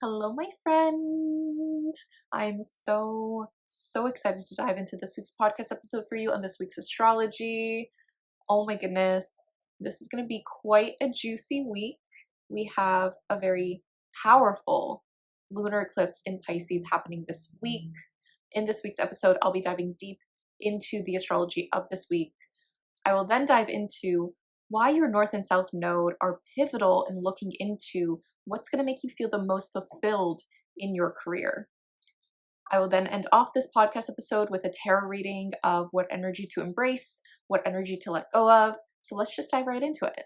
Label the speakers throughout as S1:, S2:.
S1: Hello, my friend. I'm so excited to dive into this week's podcast episode for you on this week's astrology. Oh my goodness, this is going to be quite a juicy week. We have a very powerful lunar eclipse in Pisces happening this week. In this week's episode, I'll be diving deep into the astrology of this week. I will then dive into why your north and south node are pivotal in looking into what's going to make you feel the most fulfilled in your career. I will then end off this podcast episode with a tarot reading of what energy to embrace, what energy to let go of. So let's just dive right into it.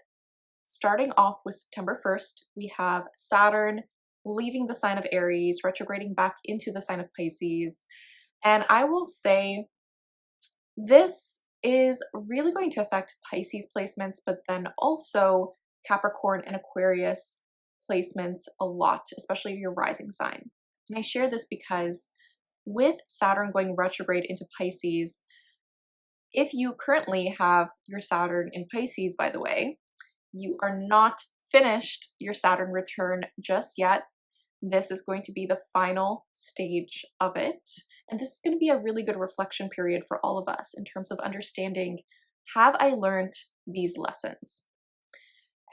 S1: Starting off with September 1st, we have Saturn leaving the sign of Aries, retrograding back into the sign of Pisces. And I will say this is really going to affect Pisces placements, but then also Capricorn and Aquarius placements a lot, especially your rising sign. And I share this because with Saturn going retrograde into Pisces, if you currently have your Saturn in Pisces, by the way, you are not finished your Saturn return just yet. This is going to be the final stage of it. And this is going to be a really good reflection period for all of us in terms of understanding, have I learned these lessons?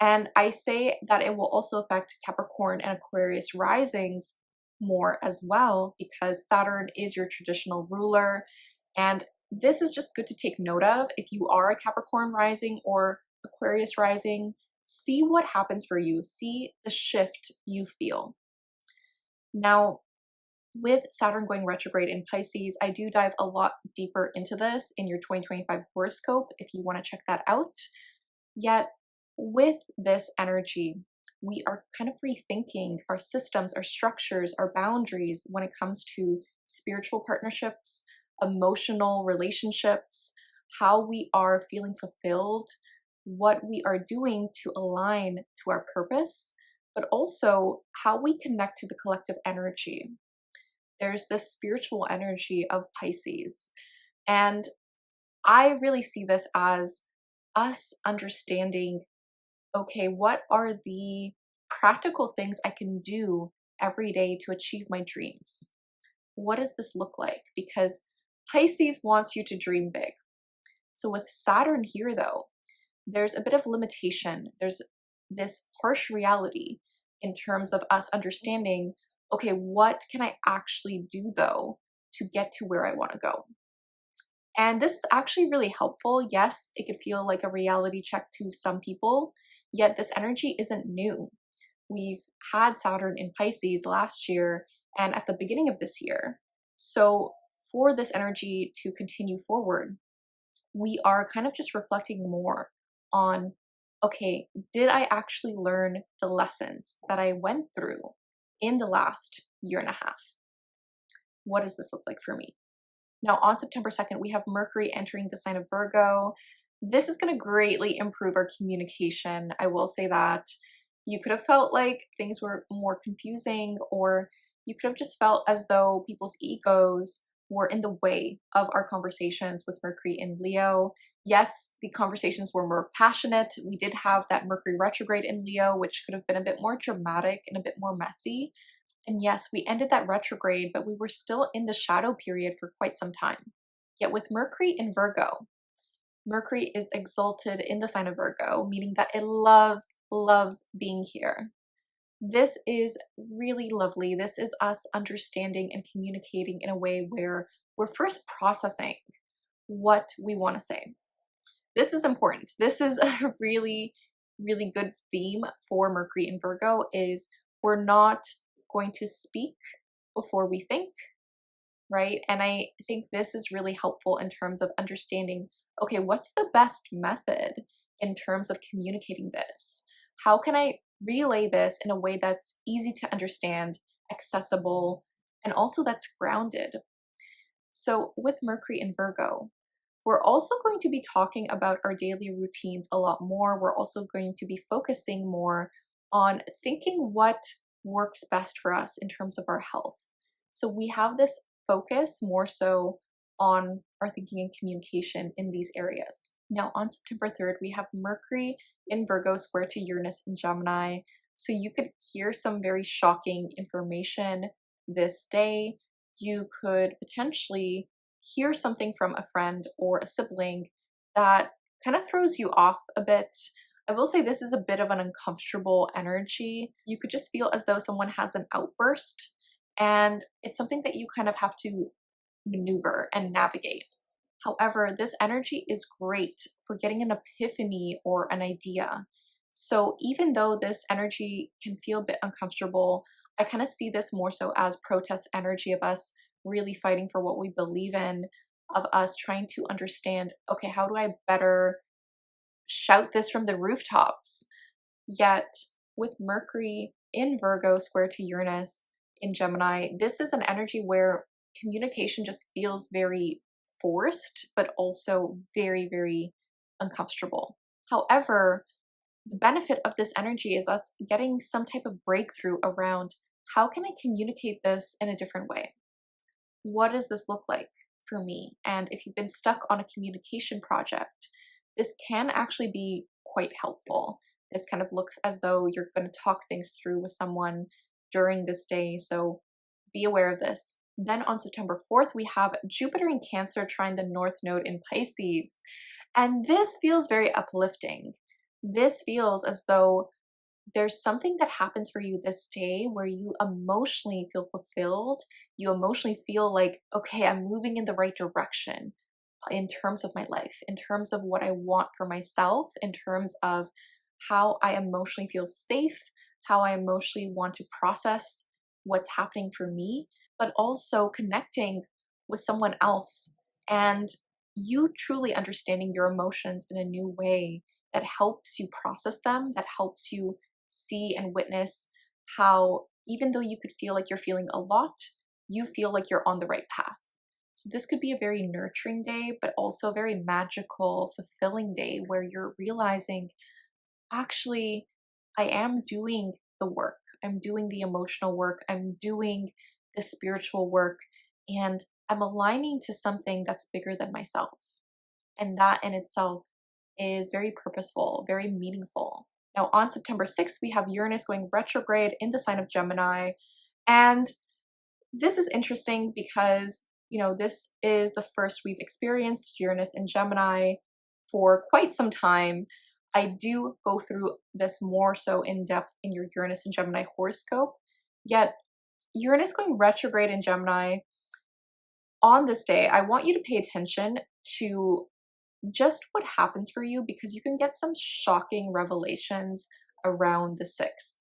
S1: And I say that it will also affect Capricorn and Aquarius risings more as well, because Saturn is your traditional ruler. And this is just good to take note of. If you are a Capricorn rising or Aquarius rising, see what happens for you. See the shift you feel. Now, with Saturn going retrograde in Pisces, I do dive a lot deeper into this in your 2025 horoscope if you want to check that out. Yet, with this energy, we are kind of rethinking our systems, our structures, our boundaries when it comes to spiritual partnerships, emotional relationships, how we are feeling fulfilled, what we are doing to align to our purpose, but also how we connect to the collective energy. There's this spiritual energy of Pisces. And I really see this as us understanding, okay, what are the practical things I can do every day to achieve my dreams? What does this look like? Because Pisces wants you to dream big. So with Saturn here, though, there's a bit of limitation. There's this harsh reality in terms of us understanding, okay, what can I actually do though to get to where I want to go? And this is actually really helpful. Yes, it could feel like a reality check to some people, yet this energy isn't new. We've had Saturn in Pisces last year and at the beginning of this year. So for this energy to continue forward, we are kind of just reflecting more on, okay, did I actually learn the lessons that I went through in the last year and a half? What does this look like for me? Now, on September 2nd, we have Mercury entering the sign of Virgo. This is going to greatly improve our communication. I will say that you could have felt like things were more confusing, or you could have just felt as though people's egos were in the way of our conversations with Mercury in Leo. Yes, the conversations were more passionate. We did have that Mercury retrograde in Leo, which could have been a bit more dramatic and a bit more messy. And yes, we ended that retrograde, but we were still in the shadow period for quite some time. Yet with Mercury in Virgo, Mercury is exalted in the sign of Virgo, meaning that it loves being here. This is really lovely. This is us understanding and communicating in a way where we're first processing what we want to say. This is important. This is a really good theme for Mercury in Virgo, is we're not going to speak before we think, right? And I think this is really helpful in terms of understanding, okay, what's the best method in terms of communicating this? How can I relay this in a way that's easy to understand, accessible, and also that's grounded? So with Mercury in Virgo, we're also going to be talking about our daily routines a lot more. We're also going to be focusing more on thinking what works best for us in terms of our health. So we have this focus more so on our thinking and communication in these areas. Now on September 3rd, we have Mercury in Virgo square to Uranus in Gemini. So you could hear some very shocking information this day. You could potentially hear something from a friend or a sibling that kind of throws you off a bit. I will say this is a bit of an uncomfortable energy. You could just feel as though someone has an outburst, and it's something that you kind of have to maneuver and navigate. However, this energy is great for getting an epiphany or an idea. So even though this energy can feel a bit uncomfortable, I kind of see this more so as protest energy of us really fighting for what we believe in, of us trying to understand, okay, how do I better shout this from the rooftops? Yet with Mercury in Virgo square to Uranus in Gemini, this is an energy where communication just feels very forced, but also very, very uncomfortable. However, the benefit of this energy is us getting some type of breakthrough around how can I communicate this in a different way? What does this look like for me? And if you've been stuck on a communication project, this can actually be quite helpful. This kind of looks as though you're going to talk things through with someone during this day, so be aware of this. Then on September 4th, we have Jupiter in Cancer trine the North Node in Pisces. And this feels very uplifting. This feels as though there's something that happens for you this day where you emotionally feel fulfilled. You emotionally feel like, okay, I'm moving in the right direction in terms of my life, in terms of what I want for myself, in terms of how I emotionally feel safe, how I emotionally want to process what's happening for me, but also connecting with someone else and you truly understanding your emotions in a new way that helps you process them, that helps you see and witness how, even though you could feel like you're feeling a lot, you feel like you're on the right path. So this could be a very nurturing day, but also a very magical, fulfilling day where you're realizing, actually, I am doing the work. I'm doing the emotional work. I'm doing the spiritual work, and I'm aligning to something that's bigger than myself. And that in itself is very purposeful, very meaningful. Now on September 6th, we have Uranus going retrograde in the sign of Gemini. And this is interesting because, this is the first we've experienced Uranus in Gemini for quite some time. I do go through this more so in depth in your Uranus and Gemini horoscope. Yet Uranus going retrograde in Gemini, on this day, I want you to pay attention to just what happens for you because you can get some shocking revelations around the 6th.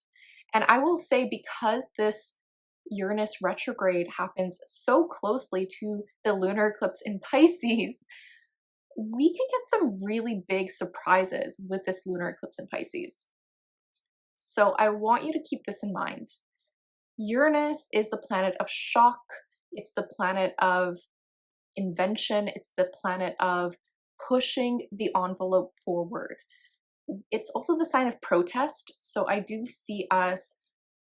S1: And I will say, because this Uranus retrograde happens so closely to the lunar eclipse in Pisces, we can get some really big surprises with this lunar eclipse in Pisces. So I want you to keep this in mind. Uranus is the planet of shock. It's the planet of invention. It's the planet of pushing the envelope forward. It's also the sign of protest. So I do see us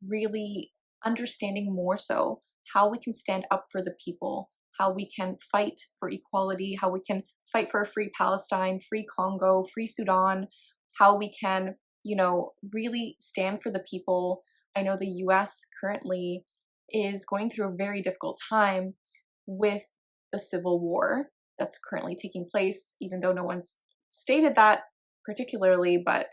S1: really understanding more so how we can stand up for the people, how we can fight for equality, how we can fight for a free Palestine, free Congo, free Sudan, how we can, really stand for the people. I know the US currently is going through a very difficult time with the civil war that's currently taking place, even though no one's stated that particularly, but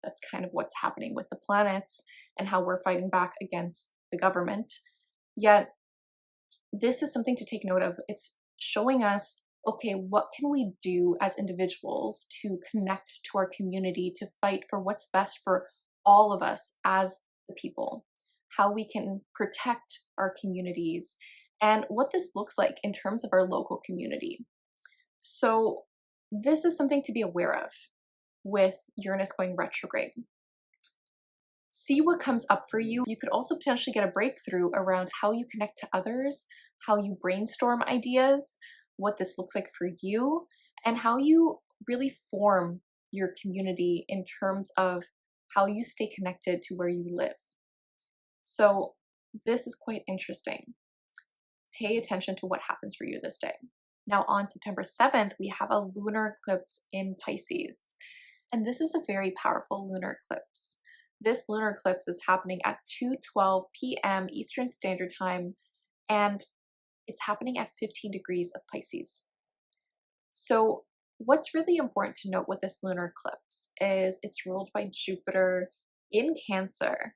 S1: that's kind of what's happening with the planets and how we're fighting back against the government. Yet, this is something to take note of. It's showing us, okay, what can we do as individuals to connect to our community, to fight for what's best for all of us as the people, how we can protect our communities, and what this looks like in terms of our local community. So this is something to be aware of with Uranus going retrograde. See what comes up for you. You could also potentially get a breakthrough around how you connect to others, how you brainstorm ideas, what this looks like for you, and how you really form your community in terms of how you stay connected to where you live. So this is quite interesting. Pay attention to what happens for you this day. Now on September 7th, we have a lunar eclipse in Pisces. And this is a very powerful lunar eclipse. this lunar eclipse is happening at 2:12 p.m. Eastern Standard Time, and it's happening at 15 degrees of Pisces. So what's really important to note with this lunar eclipse is it's ruled by Jupiter in Cancer.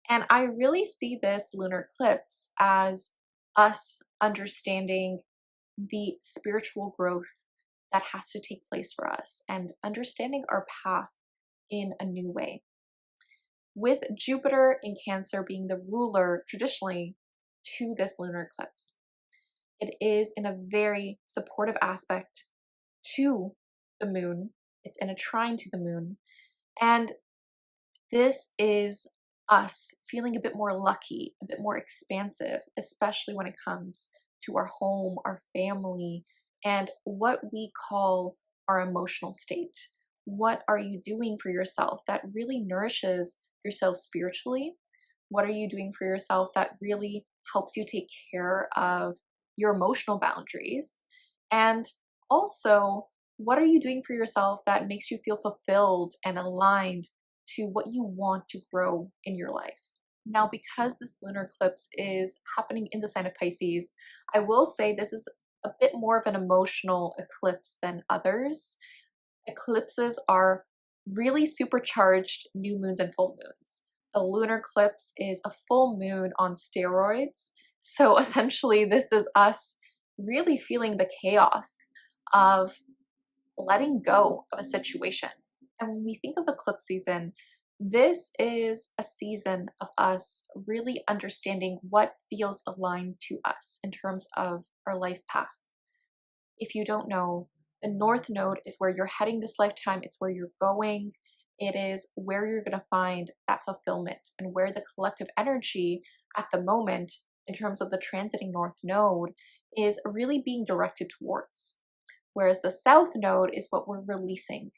S1: And I really see this lunar eclipse as us understanding the spiritual growth that has to take place for us and understanding our path in a new way. With Jupiter in Cancer being the ruler traditionally to this lunar eclipse, it is in a very supportive aspect to the moon. It's in a trine to the moon. And this is us feeling a bit more lucky, a bit more expansive, especially when it comes to our home, our family, and what we call our emotional state. What are you doing for yourself that really nourishes yourself spiritually? What are you doing for yourself that really helps you take care of your emotional boundaries? And also, what are you doing for yourself that makes you feel fulfilled and aligned to what you want to grow in your life? Now, because this lunar eclipse is happening in the sign of Pisces, I will say this is a bit more of an emotional eclipse than others. Eclipses are really supercharged new moons and full moons. A lunar eclipse is a full moon on steroids. So essentially, this is us really feeling the chaos of letting go of a situation. And when we think of eclipse season, this is a season of us really understanding what feels aligned to us in terms of our life path. If you don't know, the North Node is where you're heading this lifetime. It's where you're going. It is where you're going to find that fulfillment, and where the collective energy at the moment in terms of the transiting North Node is really being directed towards. Whereas the South Node is what we're releasing.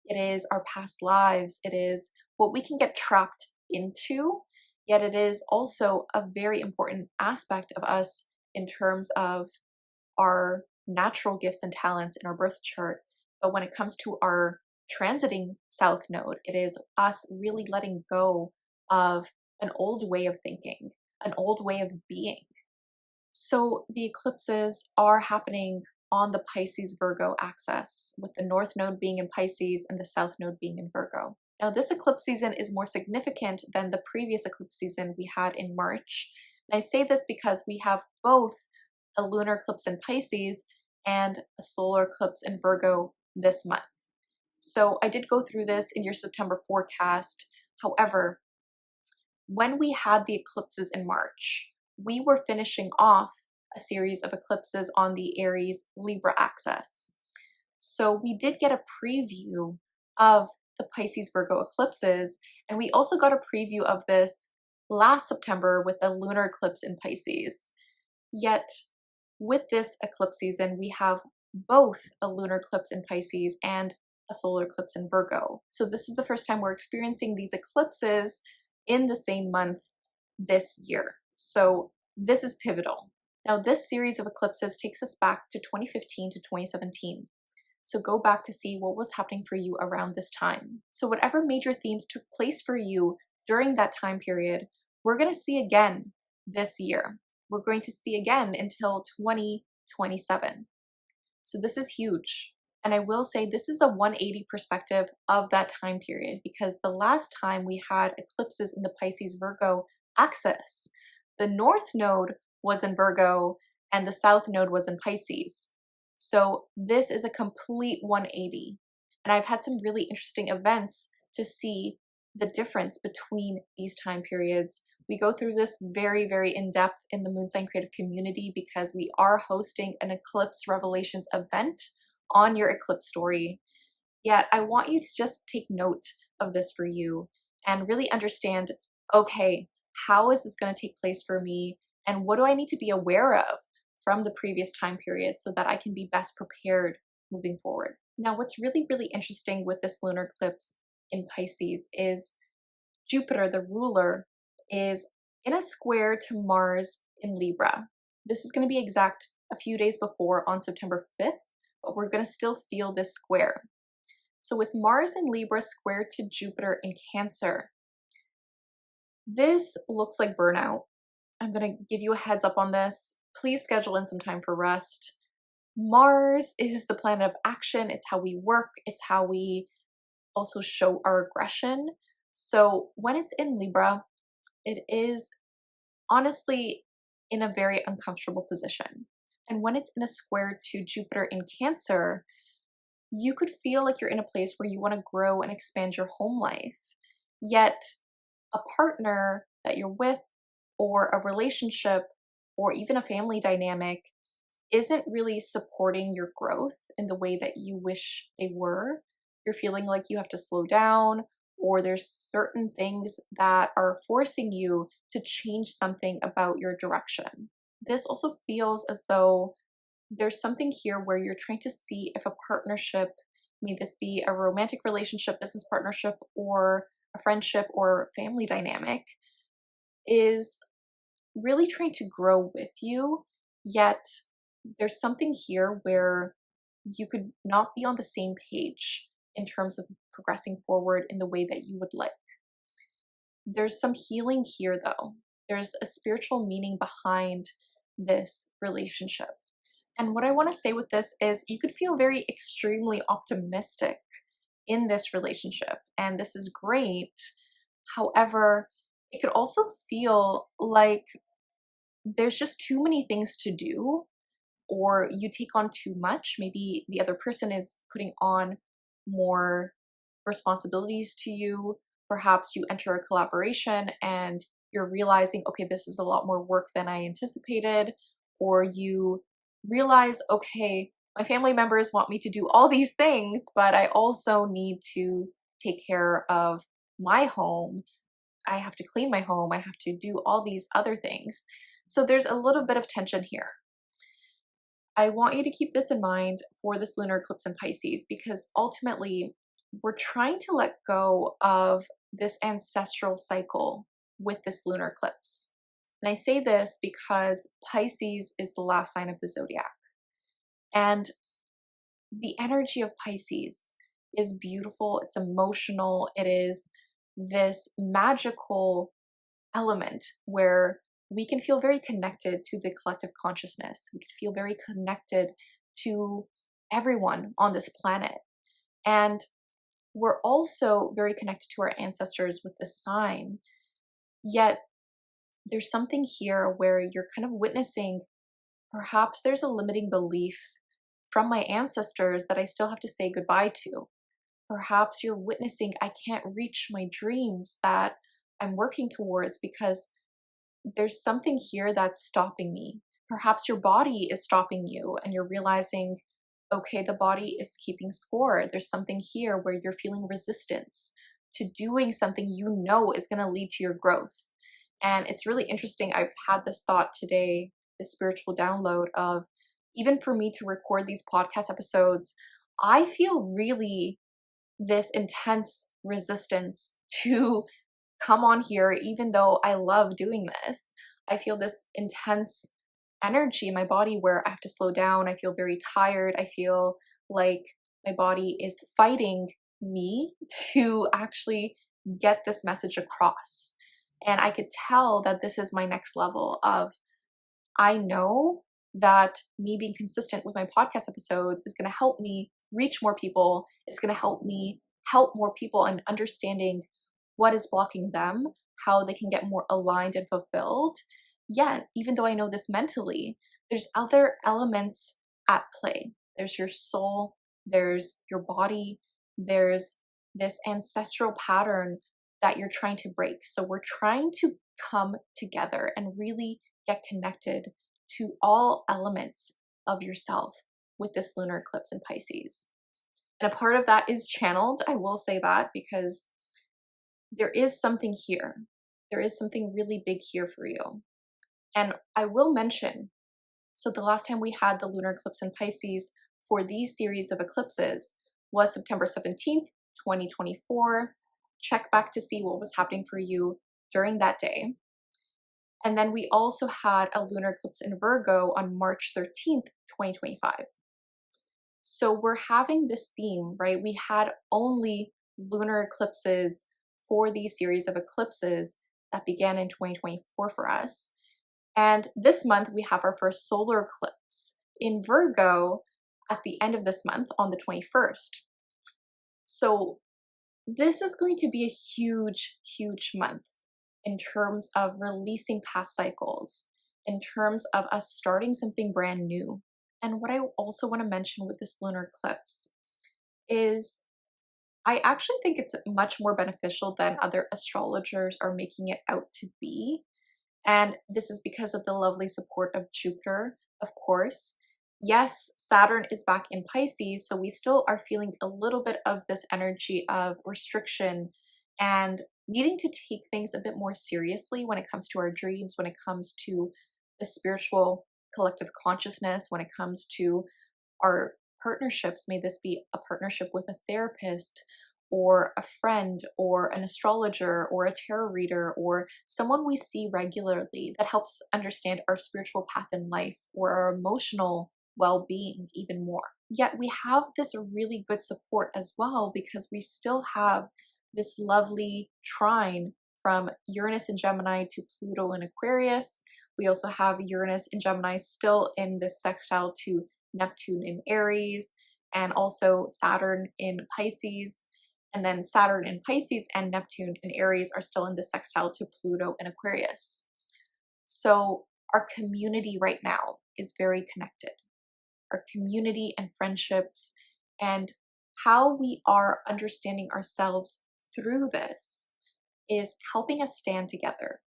S1: It is our past lives. It is what we can get trapped into, yet it is also a very important aspect of us in terms of our natural gifts and talents in our birth chart. But when it comes to our transiting South Node, it is us really letting go of an old way of thinking, an old way of being. So the eclipses are happening on the Pisces Virgo axis, with the North Node being in Pisces and the South Node being in Virgo. Now, this eclipse season is more significant than the previous eclipse season we had in March. And I say this because we have both a lunar eclipse in Pisces and a solar eclipse in Virgo this month. So I did go through this in your September forecast. However, when we had the eclipses in March, we were finishing off a series of eclipses on the Aries Libra axis. So we did get a preview of the Pisces Virgo eclipses, and we also got a preview of this last September with a lunar eclipse in Pisces. Yet with this eclipse season, we have both a lunar eclipse in Pisces and a solar eclipse in Virgo. So this is the first time we're experiencing these eclipses in the same month this year. So this is pivotal. Now, this series of eclipses takes us back to 2015 to 2017. So go back to see what was happening for you around this time. So whatever major themes took place for you during that time period, we're going to see again this year. We're going to see again until 2027. So this is huge. And I will say this is a 180 perspective of that time period, because the last time we had eclipses in the Pisces Virgo axis, the North Node was in Virgo and the South Node was in Pisces. So this is a complete 180. And I've had some really interesting events to see the difference between these time periods. We go through this very, very in-depth in the Moon Sign Creative community, because we are hosting an Eclipse Revelations event on your eclipse story. Yet I want you to just take note of this for you and really understand, okay, how is this going to take place for me? And what do I need to be aware of from the previous time period so that I can be best prepared moving forward? Now, what's really, really interesting with this lunar eclipse in Pisces is Jupiter, the ruler, is in a square to Mars in Libra. This is going to be exact a few days before on September 5th, but we're going to still feel this square. So with Mars in Libra square to Jupiter in Cancer, This looks like burnout. I'm going to give you a heads up on this. Please schedule in some time for rest. Mars is the planet of action. It's how we work. It's how we also show our aggression. So when it's in Libra, it is honestly in a very uncomfortable position. And when it's in a square to Jupiter in Cancer, you could feel like you're in a place where you want to grow and expand your home life. Yet a partner that you're with, or a relationship, or even a family dynamic isn't really supporting your growth in the way that you wish they were. You're feeling like you have to slow down, or there's certain things that are forcing you to change something about your direction. This also feels as though there's something here where you're trying to see if a partnership, may this be a romantic relationship, business partnership, or a friendship or family dynamic, is really trying to grow with you, yet there's something here where you could not be on the same page in terms of progressing forward in the way that you would like. There's some healing here though. There's a spiritual meaning behind this relationship. And what I want to say with this is you could feel very extremely optimistic in this relationship, and this is great. However, it could also feel like there's just too many things to do, or you take on too much. Maybe the other person is putting on more responsibilities to you. Perhaps you enter a collaboration and you're realizing, okay, this is a lot more work than I anticipated. Or you realize, okay, my family members want me to do all these things, but I also need to take care of my home. I have to clean my home. I have to do all these other things. So there's a little bit of tension here. I want you to keep this in mind for this lunar eclipse in Pisces, because ultimately we're trying to let go of this ancestral cycle with this lunar eclipse. And I say this because Pisces is the last sign of the zodiac. And the energy of Pisces is beautiful, it's emotional, it is this magical element where we can feel very connected to the collective consciousness. We can feel very connected to everyone on this planet. And we're also very connected to our ancestors with this sign. Yet there's something here where you're kind of witnessing, perhaps there's a limiting belief from my ancestors that I still have to say goodbye to. Perhaps you're witnessing, I can't reach my dreams that I'm working towards because there's something here that's stopping me. Perhaps your body is stopping you and you're realizing, okay, the body is keeping score. There's something here where you're feeling resistance to doing something you know is going to lead to your growth. And it's really interesting. I've had this thought today, this spiritual download of, even for me to record these podcast episodes, I feel really this intense resistance to come on here, even though I love doing this. I feel this intense energy in my body where I have to slow down. I feel very tired. I feel like my body is fighting me to actually get this message across. And I could tell that this is my next level of, I know that me being consistent with my podcast episodes is going to help me reach more people. It's going to help me help more people in understanding what is blocking them, how they can get more aligned and fulfilled. Yet, even though I know this mentally, there's other elements at play. There's your soul, there's your body, there's this ancestral pattern that you're trying to break. So we're trying to come together and really get connected to all elements of yourself with this lunar eclipse in Pisces. And a part of that is channeled, I will say that, because there is something here. There is something really big here for you. And I will mention, so the last time we had the lunar eclipse in Pisces for these series of eclipses was September 17th, 2024. Check back to see what was happening for you during that day. And then we also had a lunar eclipse in Virgo on March 13th, 2025. So we're having this theme, right? We had only lunar eclipses for these series of eclipses that began in 2024 for us. And this month we have our first solar eclipse in Virgo at the end of this month on the 21st. So this is going to be a huge, huge month in terms of releasing past cycles, in terms of us starting something brand new. And what I also want to mention with this lunar eclipse is I actually think it's much more beneficial than other astrologers are making it out to be. And this is because of the lovely support of Jupiter, of course. Yes, Saturn is back in Pisces, so we still are feeling a little bit of this energy of restriction and needing to take things a bit more seriously when it comes to our dreams, when it comes to the spiritual collective consciousness, when it comes to our partnerships. May this be a partnership with a therapist or a friend or an astrologer or a tarot reader or someone we see regularly that helps understand our spiritual path in life or our emotional well-being even more. Yet we have this really good support as well because we still have this lovely trine from Uranus in Gemini to Pluto in Aquarius. We also have Uranus in Gemini still in this sextile to Neptune in Aries, and also Saturn in Pisces. And then Saturn in Pisces and Neptune in Aries are still in the sextile to Pluto in Aquarius. So our community right now is very connected. Our community and friendships and how we are understanding ourselves through this is helping us stand together.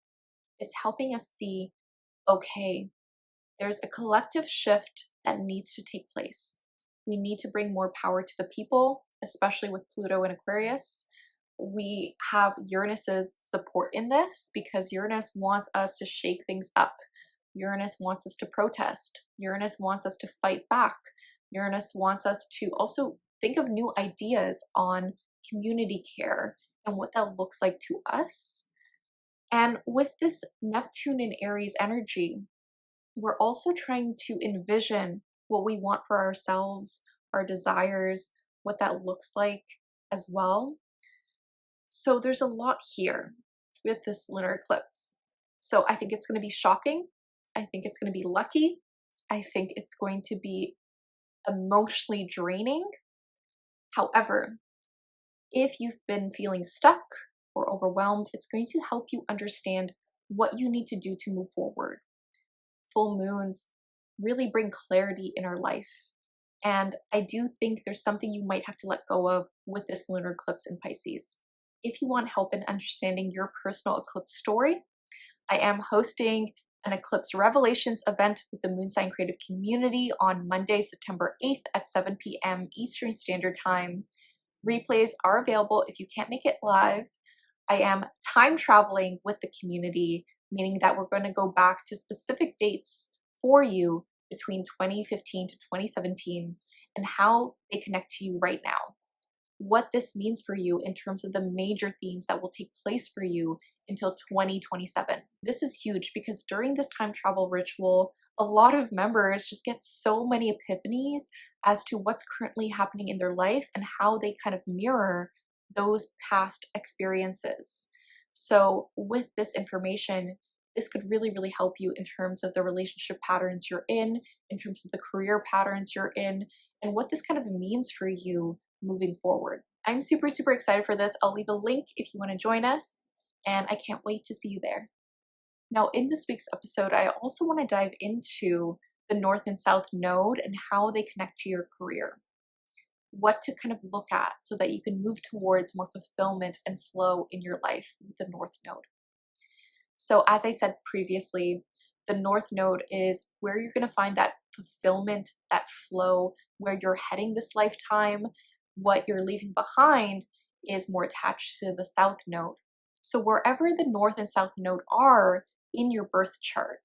S1: It's helping us see, okay, there's a collective shift that needs to take place. We need to bring more power to the people, especially with Pluto in Aquarius. We have Uranus's support in this because Uranus wants us to shake things up. Uranus wants us to protest. Uranus wants us to fight back. Uranus wants us to also think of new ideas on community care and what that looks like to us. And with this Neptune in Aries energy, we're also trying to envision what we want for ourselves, our desires, what that looks like as well. So there's a lot here with this lunar eclipse. So I think it's going to be shocking. I think it's going to be lucky. I think it's going to be emotionally draining. However, if you've been feeling stuck or overwhelmed, it's going to help you understand what you need to do to move forward. Full moons really bring clarity in our life. And I do think there's something you might have to let go of with this lunar eclipse in Pisces. If you want help in understanding your personal eclipse story, I am hosting an Eclipse Revelations event with the Moon Sign Creative Community on Monday, September 8th at 7 p.m. Eastern Standard Time. Replays are available if you can't make it live. I am time traveling with the community, meaning that we're going to go back to specific dates for you between 2015 to 2017 and how they connect to you right now. What this means for you in terms of the major themes that will take place for you until 2027. This is huge because during this time travel ritual, a lot of members just get so many epiphanies as to what's currently happening in their life and how they kind of mirror those past experiences. So with this information, this could really, really help you in terms of the relationship patterns you're in terms of the career patterns you're in, and what this kind of means for you moving forward. I'm super, super excited for this. I'll leave a link if you want to join us, and I can't wait to see you there. Now, in this week's episode, I also want to dive into the North and South node and how they connect to your career. What to kind of look at so that you can move towards more fulfillment and flow in your life with the North node. So as I said previously, the North node is where you're going to find that fulfillment, that flow, where you're heading this lifetime. What you're leaving behind is more attached to the South node. So wherever the North and South node are in your birth chart,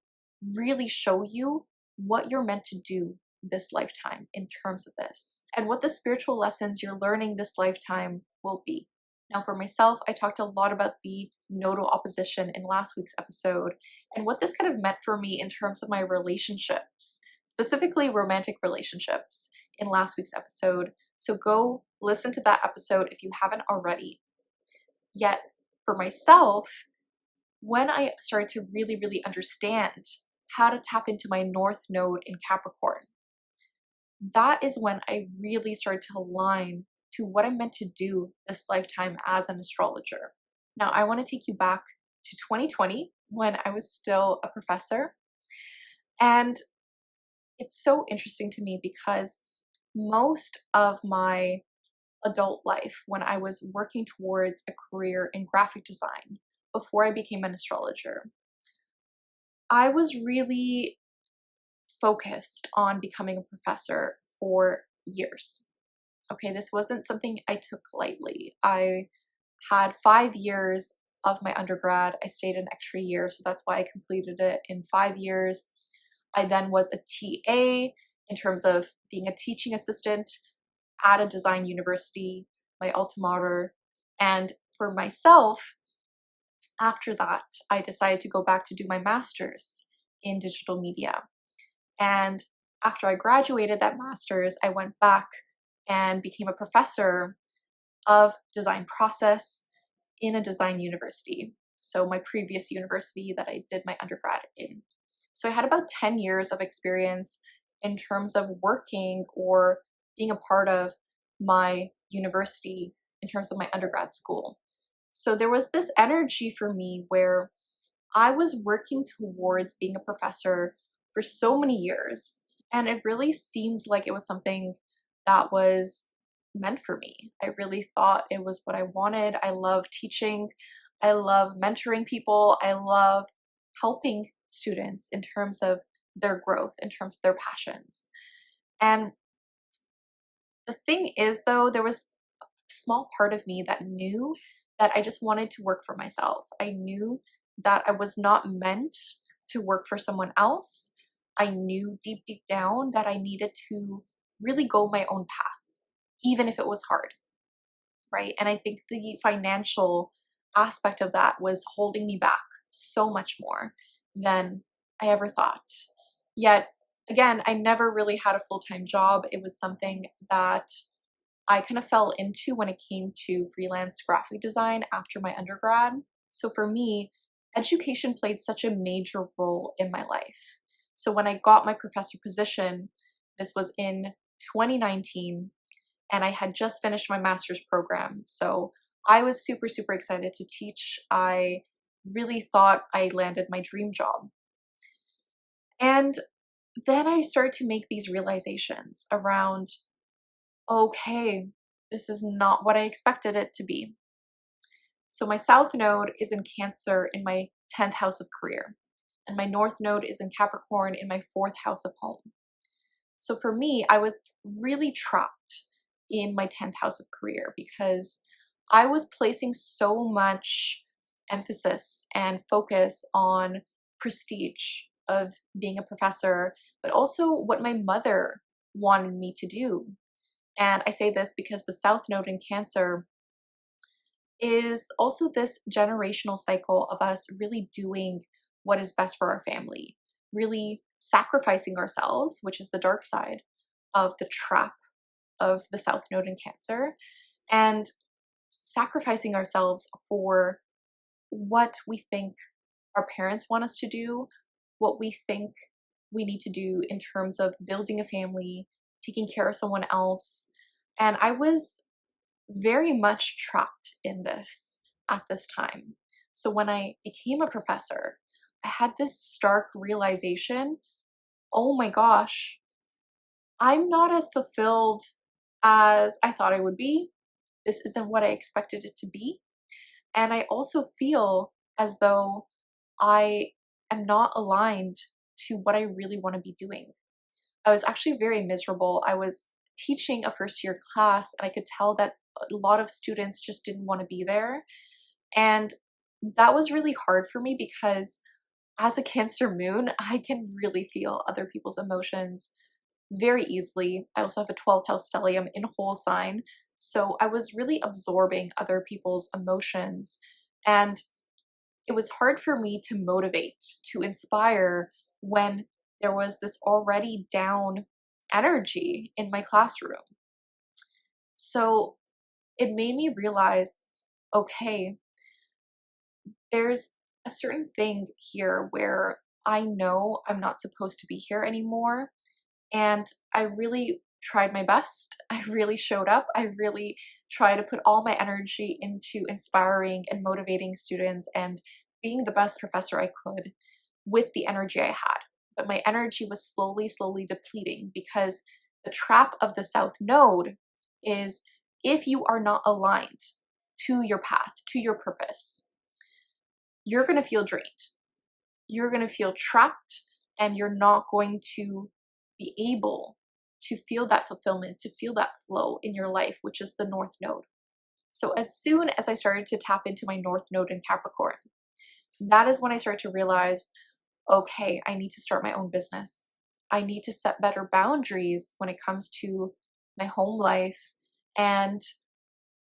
S1: really show you what you're meant to do this lifetime in terms of this, and what the spiritual lessons you're learning this lifetime will be. Now for myself, I talked a lot about the nodal opposition in last week's episode and what this kind of meant for me in terms of my relationships, specifically romantic relationships in last week's episode. So go listen to that episode if you haven't already. Yet for myself, when I started to really, really understand how to tap into my North Node in Capricorn, that is when I really started to align to what I'm meant to do this lifetime as an astrologer. Now, I want to take you back to 2020 when I was still a professor. And it's so interesting to me because most of my adult life, when I was working towards a career in graphic design before I became an astrologer, I was really focused on becoming a professor for years. Okay, this wasn't something I took lightly. I had 5 years of my undergrad. I stayed an extra year, so that's why I completed it in 5 years. I then was a TA in terms of being a teaching assistant at a design university, my alma mater. And for myself, after that, I decided to go back to do my master's in digital media. And after I graduated that master's, I went back and became a professor of design process in a design university. So my previous university that I did my undergrad in. So I had about 10 years of experience in terms of working or being a part of my university in terms of my undergrad school. So there was this energy for me where I was working towards being a professor for so many years, and it really seemed like it was something that was meant for me. I really thought it was what I wanted. I love teaching. I love mentoring people. I love helping students in terms of their growth, in terms of their passions. And the thing is, though, there was a small part of me that knew that I just wanted to work for myself. I knew that I was not meant to work for someone else. I knew deep, deep down that I needed to really go my own path, even if it was hard, right? And I think the financial aspect of that was holding me back so much more than I ever thought. Yet, again, I never really had a full-time job. It was something that I kind of fell into when it came to freelance graphic design after my undergrad. So for me, education played such a major role in my life. So when I got my professor position, this was in 2019, and I had just finished my master's program. So I was super, super excited to teach. I really thought I landed my dream job. And then I started to make these realizations around, okay, this is not what I expected it to be. So my South Node is in Cancer in my 10th house of career, and my North Node is in Capricorn in my 4th house of home. So for me, I was really trapped in my 10th house of career because I was placing so much emphasis and focus on prestige of being a professor, but also what my mother wanted me to do. And I say this because the South Node in Cancer is also this generational cycle of us really doing what is best for our family, really sacrificing ourselves, which is the dark side of the trap of the South Node in Cancer, and sacrificing ourselves for what we think our parents want us to do, what we think we need to do in terms of building a family, taking care of someone else. And I was very much trapped in this at this time. So when I became a professor, I had this stark realization, oh my gosh, I'm not as fulfilled as I thought I would be. This isn't what I expected it to be. And I also feel as though I am not aligned to what I really want to be doing. I was actually very miserable. I was teaching a first year class, and I could tell that a lot of students just didn't want to be there. And that was really hard for me because as a Cancer moon, I can really feel other people's emotions very easily. I also have a 12th house stellium in whole sign. So I was really absorbing other people's emotions. And it was hard for me to motivate, to inspire when there was this already down energy in my classroom. So it made me realize, okay, there's a certain thing here where I know I'm not supposed to be here anymore. And I really tried my best. I really showed up. I really tried to put all my energy into inspiring and motivating students and being the best professor I could with the energy I had. But my energy was slowly depleting because the trap of the South Node is if you are not aligned to your path, to your purpose, you're going to feel drained. You're going to feel trapped, and you're not going to be able to feel that fulfillment, to feel that flow in your life, which is the North Node. So as soon as I started to tap into my North Node in Capricorn, that is when I started to realize, okay, I need to start my own business. I need to set better boundaries when it comes to my home life and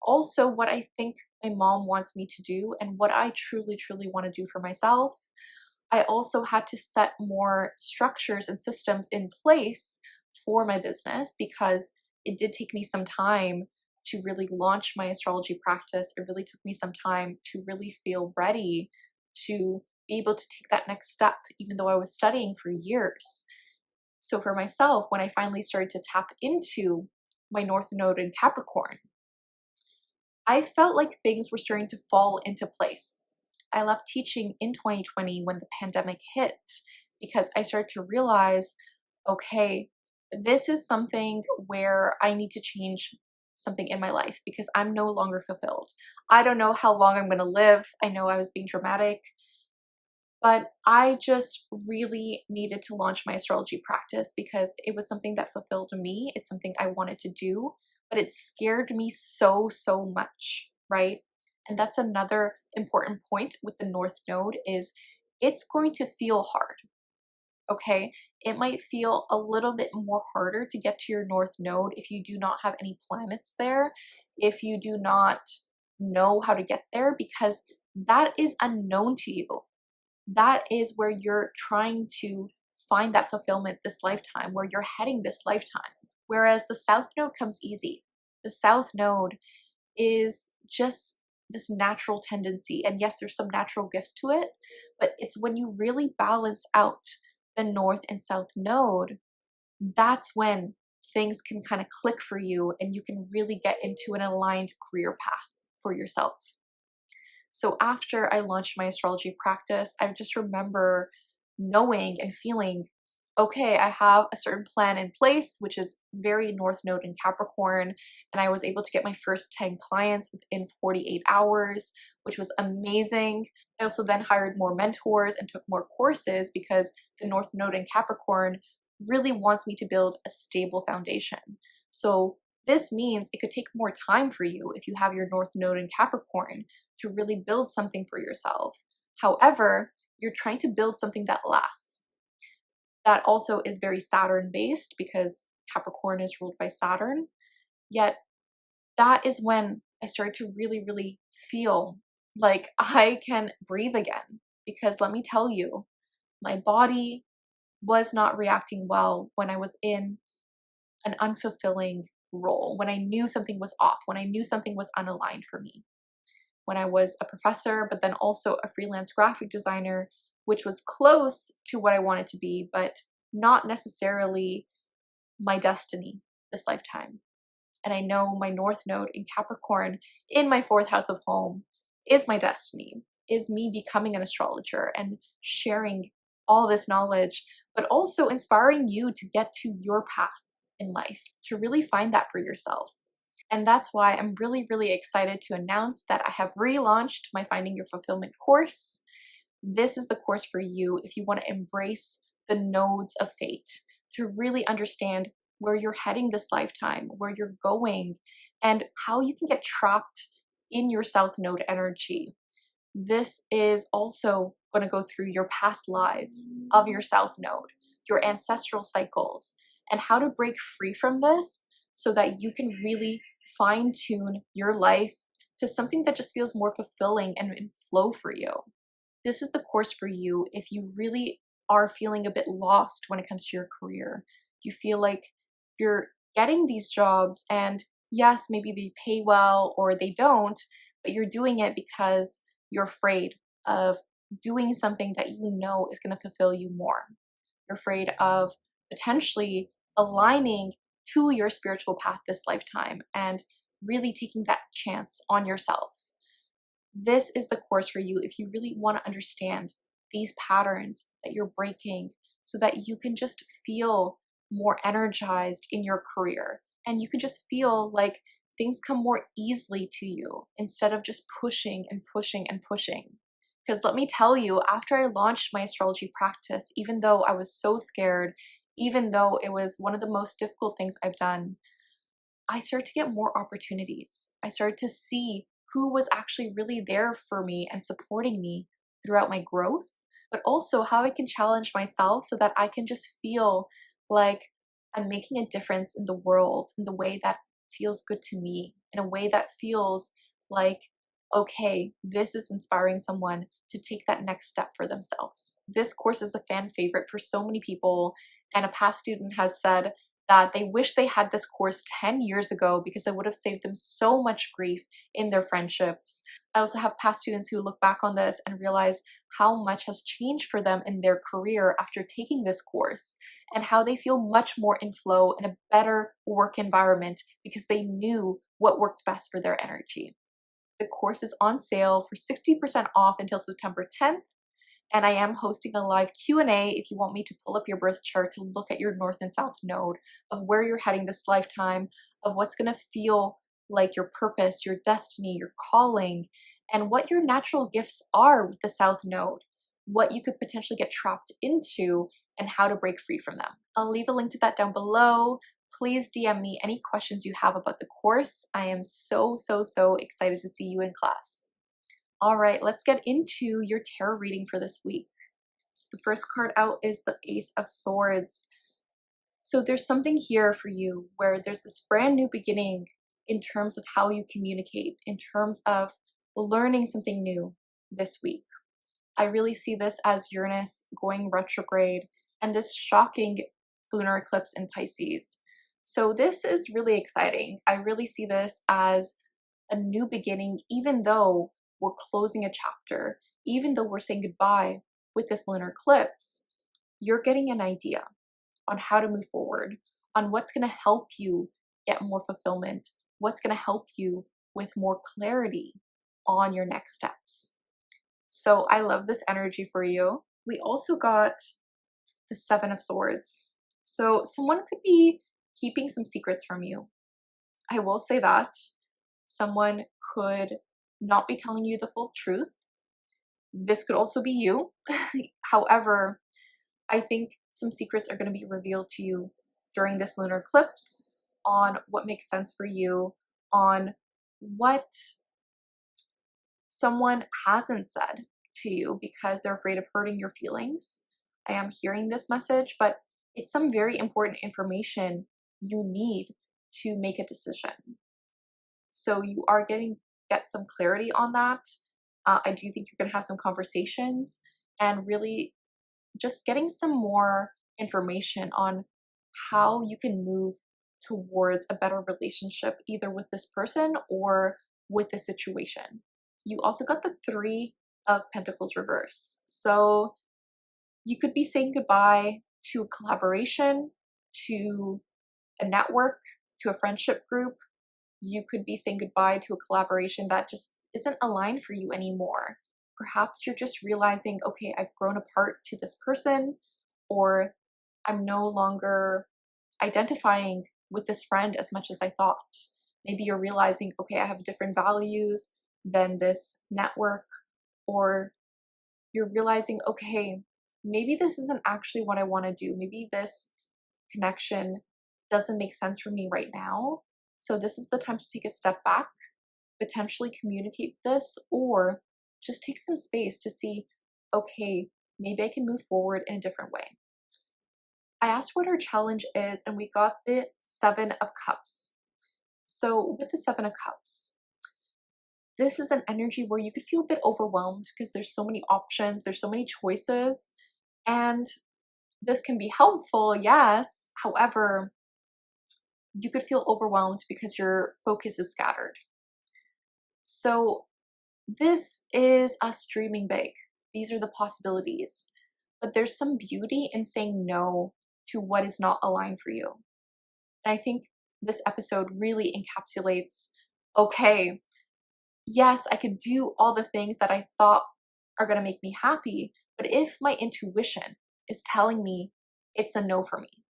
S1: also what I think my mom wants me to do and what I truly want to do for myself. I also had to set more structures and systems in place for my business because it did take me some time to really launch my astrology practice. It really took me some time to really feel ready to be able to take that next step, even though I was studying for years. So for myself, when I finally started to tap into my North Node in Capricorn, I felt like things were starting to fall into place. I left teaching in 2020 when the pandemic hit because I started to realize, okay, this is something where I need to change something in my life because I'm no longer fulfilled. I don't know how long I'm going to live. I know I was being dramatic, but I just really needed to launch my astrology practice because it was something that fulfilled me. It's something I wanted to do, but it scared me so much, right? And that's another important point with the North Node is it's going to feel hard, okay? It might feel a little bit more harder to get to your North Node if you do not have any planets there, if you do not know how to get there, because that is unknown to you. That is where you're trying to find that fulfillment this lifetime, where you're heading this lifetime. Whereas the South Node comes easy. The South Node is just this natural tendency. And yes, there's some natural gifts to it, but it's when you really balance out the North and South Node, that's when things can kind of click for you and you can really get into an aligned career path for yourself. So after I launched my astrology practice, I just remember knowing and feeling, okay, I have a certain plan in place, which is very North Node in Capricorn, and I was able to get my first 10 clients within 48 hours, which was amazing. I also then hired more mentors and took more courses because the North Node in Capricorn really wants me to build a stable foundation. So this means it could take more time for you if you have your North Node in Capricorn to really build something for yourself. However, you're trying to build something that lasts. That also is very Saturn based because Capricorn is ruled by Saturn. Yet that is when I started to really feel like I can breathe again. Because let me tell you, my body was not reacting well when I was in an unfulfilling role, when I knew something was off, when I knew something was unaligned for me. When I was a professor, but then also a freelance graphic designer, which was close to what I wanted to be, but not necessarily my destiny this lifetime. And I know my North Node in Capricorn in my 4th house of home is my destiny, is me becoming an astrologer and sharing all this knowledge, but also inspiring you to get to your path in life, to really find that for yourself. And that's why I'm really excited to announce that I have relaunched my Finding Your Fulfillment course. This is the course for you if you want to embrace the nodes of fate, to really understand where you're heading this lifetime, where you're going, and how you can get trapped in your South Node energy. This is also going to go through your past lives of your South Node, your ancestral cycles, and how to break free from this so that you can really fine-tune your life to something that just feels more fulfilling and in flow for you. This is the course for you if you really are feeling a bit lost when it comes to your career. You feel like you're getting these jobs and yes, maybe they pay well or they don't, but you're doing it because you're afraid of doing something that you know is going to fulfill you more. You're afraid of potentially aligning to your spiritual path this lifetime and really taking that chance on yourself. This is the course for you if you really want to understand these patterns that you're breaking so that you can just feel more energized in your career and you can just feel like things come more easily to you instead of just pushing and pushing and pushing. Because let me tell you, after I launched my astrology practice, even though I was so scared, even though it was one of the most difficult things I've done, I started to get more opportunities. I started to see who was actually really there for me and supporting me throughout my growth, but also how I can challenge myself so that I can just feel like I'm making a difference in the world in the way that feels good to me, in a way that feels like, okay, this is inspiring someone to take that next step for themselves. This course is a fan favorite for so many people, and a past student has said that they wish they had this course 10 years ago because it would have saved them so much grief in their friendships. I also have past students who look back on this and realize how much has changed for them in their career after taking this course and how they feel much more in flow in a better work environment because they knew what worked best for their energy. The course is on sale for 60% off until September 10th. And I am hosting a live Q&A if you want me to pull up your birth chart to look at your north and south node of where you're heading this lifetime, of what's going to feel like your purpose, your destiny, your calling, and what your natural gifts are with the south node, what you could potentially get trapped into, and how to break free from them. I'll leave a link to that down below. Please DM me any questions you have about the course. I am so excited to see you in class. All right, let's get into your tarot reading for this week. So the first card out is the Ace of Swords. So there's something here for you where there's this brand new beginning in terms of how you communicate, in terms of learning something new this week. I really see this as Uranus going retrograde and this shocking lunar eclipse in Pisces. So this is really exciting. I really see this as a new beginning, even though we're closing a chapter, even though we're saying goodbye with this lunar eclipse. You're getting an idea on how to move forward, on what's going to help you get more fulfillment, what's going to help you with more clarity on your next steps. So I love this energy for you. We also got the Seven of Swords. So someone could be keeping some secrets from you. I will say that. Someone could not be telling you the full truth. This could also be you. However, I think some secrets are going to be revealed to you during this lunar eclipse on what makes sense for you, on what someone hasn't said to you because they're afraid of hurting your feelings. I am hearing this message, but it's some very important information you need to make a decision. So you are get some clarity on that. I do think you're going to have some conversations and really just getting some more information on how you can move towards a better relationship, either with this person or with the situation. You also got the Three of Pentacles reverse. So you could be saying goodbye to a collaboration, to a network, to a friendship group. You could be saying goodbye to a collaboration that just isn't aligned for you anymore. Perhaps you're just realizing, okay, I've grown apart to this person, or I'm no longer identifying with this friend as much as I thought. Maybe you're realizing, okay, I have different values than this network, or you're realizing, okay, maybe this isn't actually what I want to do. Maybe this connection doesn't make sense for me right now. So this is the time to take a step back, potentially communicate this, or just take some space to see, okay, maybe I can move forward in a different way. I asked what our challenge is, and we got the Seven of Cups. So with the Seven of Cups, this is an energy where you could feel a bit overwhelmed because there's so many options, there's so many choices, and this can be helpful, yes. However, you could feel overwhelmed because your focus is scattered. So this is us dreaming big. These are the possibilities. But there's some beauty in saying no to what is not aligned for you. And I think this episode really encapsulates, okay, yes, I could do all the things that I thought are going to make me happy, but if my intuition is telling me it's a no for me,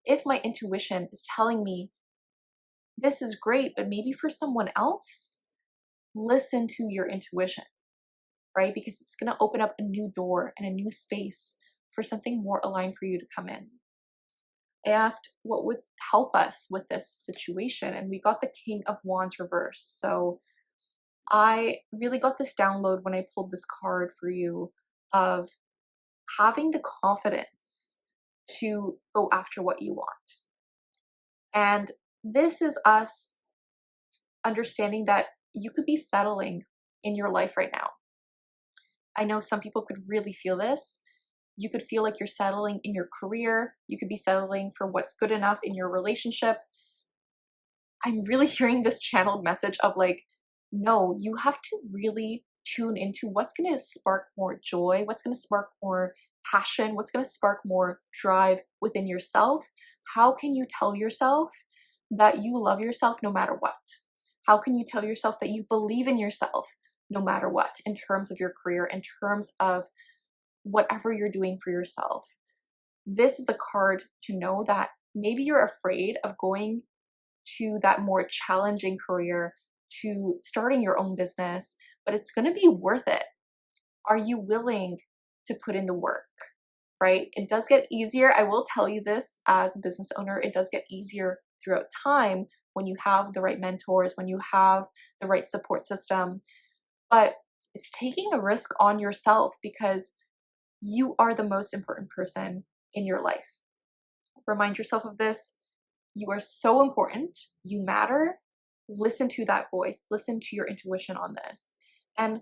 S1: if my intuition is telling me this is great, but maybe for someone else, listen to your intuition, right? Because it's going to open up a new door and a new space for something more aligned for you to come in. I asked what would help us with this situation, and we got the King of Wands reverse. So I really got this download when I pulled this card for you of having the confidence to go after what you want. And this is us understanding that you could be settling in your life right now. I know some people could really feel this. You could feel like you're settling in your career. You could be settling for what's good enough in your relationship. I'm really hearing this channeled message of like, no, you have to really tune into what's going to spark more joy, what's going to spark more passion, what's going to spark more drive within yourself. How can you tell yourself that you love yourself no matter what? How can you tell yourself that you believe in yourself no matter what, in terms of your career, in terms of whatever you're doing for yourself? This is a card to know that maybe you're afraid of going to that more challenging career, to starting your own business, but it's going to be worth it. Are you willing to put in the work, right? It does get easier. I will tell you this as a business owner, it does get easier throughout time when you have the right mentors, when you have the right support system, but it's taking a risk on yourself because you are the most important person in your life. Remind yourself of this. You are so important. You matter. Listen to that voice. Listen to your intuition on this. And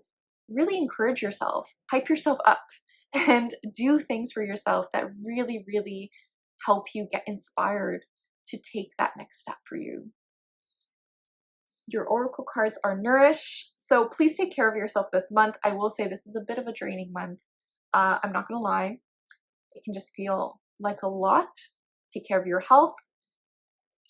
S1: really encourage yourself. Hype yourself up. And do things for yourself that really, really help you get inspired to take that next step for you. Your oracle cards are Nourish. So please take care of yourself this month. I will say this is a bit of a draining month. I'm not going to lie. It can just feel like a lot. Take care of your health.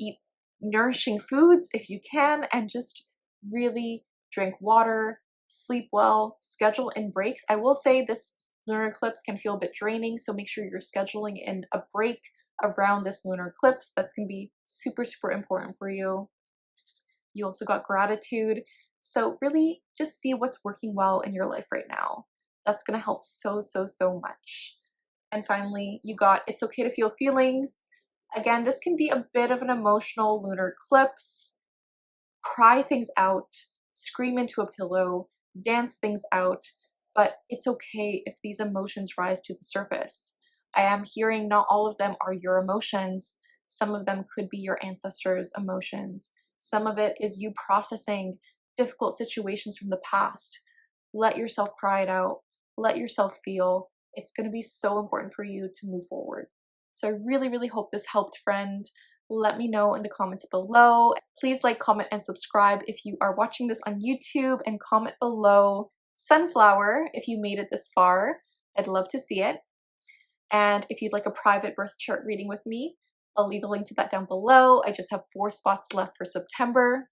S1: Eat nourishing foods if you can, and just really drink water, sleep well, schedule in breaks. I will say this lunar eclipse can feel a bit draining, so make sure you're scheduling in a break around this lunar eclipse. That's going to be super, super important for you. You also got gratitude. So really just see what's working well in your life right now. That's going to help so, so, so much. And finally, you got It's Okay to Feel Feelings. Again, this can be a bit of an emotional lunar eclipse. Cry things out, scream into a pillow, dance things out, but it's okay if these emotions rise to the surface. I am hearing not all of them are your emotions. Some of them could be your ancestors' emotions. Some of it is you processing difficult situations from the past. Let yourself cry it out. Let yourself feel. It's going to be so important for you to move forward. So I really, really hope this helped, friend. Let me know in the comments below. Please like, comment, and subscribe if you are watching this on YouTube, and comment below Sunflower if you made it this far. I'd love to see it. And if you'd like a private birth chart reading with me, I'll leave a link to that down below. I just have 4 spots left for September.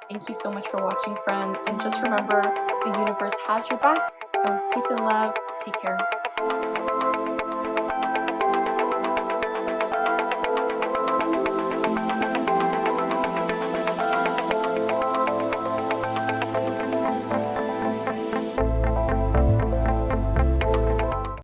S1: Thank you so much for watching, friend. And just remember, the universe has your back. And with peace and love, take care.